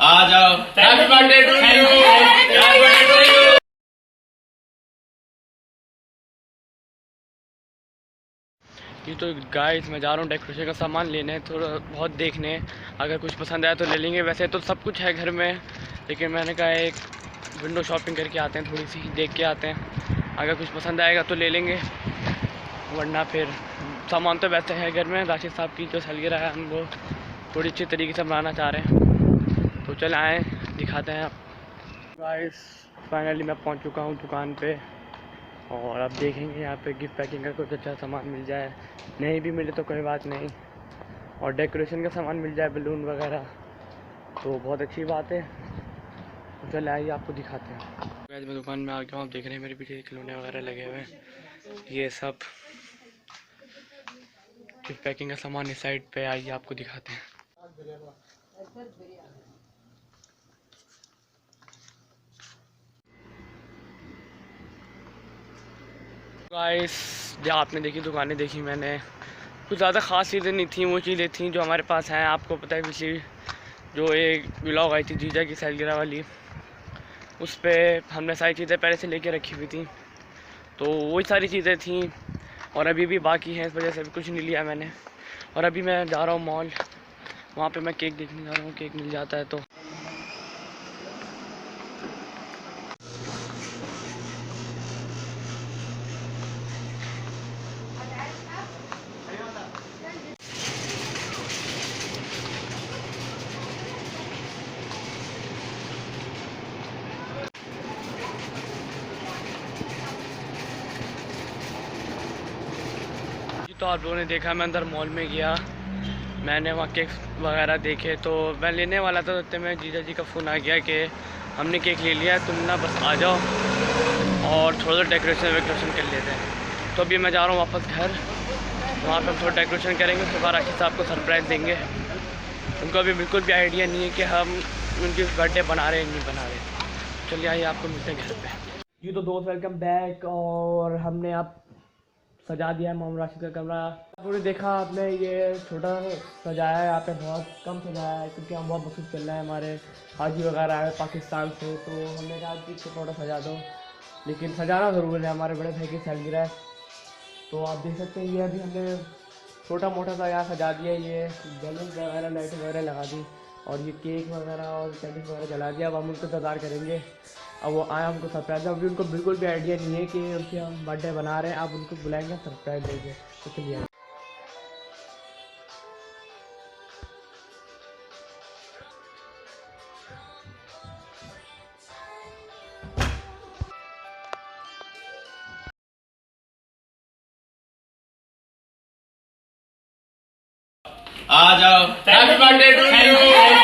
आ जाओ। Happy birthday to you. Happy birthday to you. ये तो गाइस मैं जा रहा हूँ डेकोरेशन का सामान लेने, थोड़ा बहुत देखने, अगर कुछ पसंद आया तो ले लेंगे। वैसे तो सब कुछ है घर में, लेकिन मैंने कहा एक विंडो शॉपिंग करके आते हैं, थोड़ी सी देख के आते हैं। अगर कुछ पसंद आएगा तो ले लेंगे, वरना फिर सामान तो वैसे है घर में। राशिद साहब की जो सालगिरह है हम वो थोड़ी अच्छी तरीके से मनाना चाह रहे हैं, तो चल आए दिखाते हैं आप। गाइस फाइनली मैं पहुंच चुका हूं दुकान पे, और अब देखेंगे यहाँ पे गिफ्ट पैकिंग का कुछ अच्छा सामान मिल जाए, नहीं भी मिले तो कोई बात नहीं, और डेकोरेशन का सामान मिल जाए, बलून वगैरह, तो बहुत अच्छी बात है। तो चल आइए आपको दिखाते हैं। गाइस मैं दुकान में आ गया हूँ, आप देख रहे हैं मेरे पीछे खिलौने वगैरह लगे हुए हैं, ये सब गिफ्ट पैकिंग का सामान इस साइड पे, आइए आपको दिखाते हैं। गाइस जो आपने देखी दुकानें देखी मैंने, कुछ ज़्यादा ख़ास चीज़ें नहीं थी, वो चीज़ें थी जो हमारे पास हैं। आपको पता है पिछली जो एक व्लॉग आई थी जीजा की सालगिरह वाली, उस पर हमने सारी चीज़ें पहले से लेके रखी हुई थी, तो वही सारी चीज़ें थी और अभी भी बाकी हैं, इस वजह से अभी कुछ नहीं लिया मैंने। और अभी मैं जा रहा हूँ मॉल, वहाँ पे मैं केक देखने जा रहा हूँ, केक मिल जाता है तो। तो आप लोगों ने देखा मैं अंदर मॉल में गया, मैंने वहाँ केक वगैरह देखे, तो मैं लेने वाला था, तो मैं जीजा जी का फ़ोन आ गया कि हमने केक ले लिया है, तुम ना बस आ जाओ और थोड़ा सा डेकोरेशन वेकोरेशन कर लेते हैं। तो अभी मैं जा रहा हूँ वापस घर, वहाँ पे हम थोड़ा डेकोरेशन करेंगे, उसके बाद राशिद साहब को सरप्राइज़ देंगे। उनको अभी बिल्कुल भी आइडिया नहीं है कि हम उनकी बर्थडे बना रहे हैं नहीं बना रहे। चलिए आइए आपको मिलते हैं घर पे। ये तो दोस्त वेलकम बैक, और हमने आप सजा दिया है मोहम्मद राशिद का कमरा। पूरे देखा आपने, ये छोटा सजाया है, यहाँ पे बहुत कम सजाया है क्योंकि हम बहुत मसरूफ चल रहे हैं, हमारे हाजी वगैरह आए पाकिस्तान से, तो हमने कहा कि इसको थोड़ा सजा दो, लेकिन सजाना ज़रूर है, हमारे बड़े भाई की सालगिरह है। तो आप देख सकते हैं ये अभी हमने छोटा मोटा सा यहाँ सजा दिया, ये बैलून वगैरह लाइट वगैरह लगा दी, और ये केक वगैरह और कैंडल्स वगैरह जला दिया। अब हम उनको इंतज़ार करेंगे, अब वो आए हमको सरप्राइज। अभी उनको बिल्कुल भी आइडिया नहीं है कि उनके हम बर्थडे बना रहे हैं, आप उनको बुलाएंगे सरप्राइज देंगे, तो चलिए। आ जाओ। Happy birthday to you.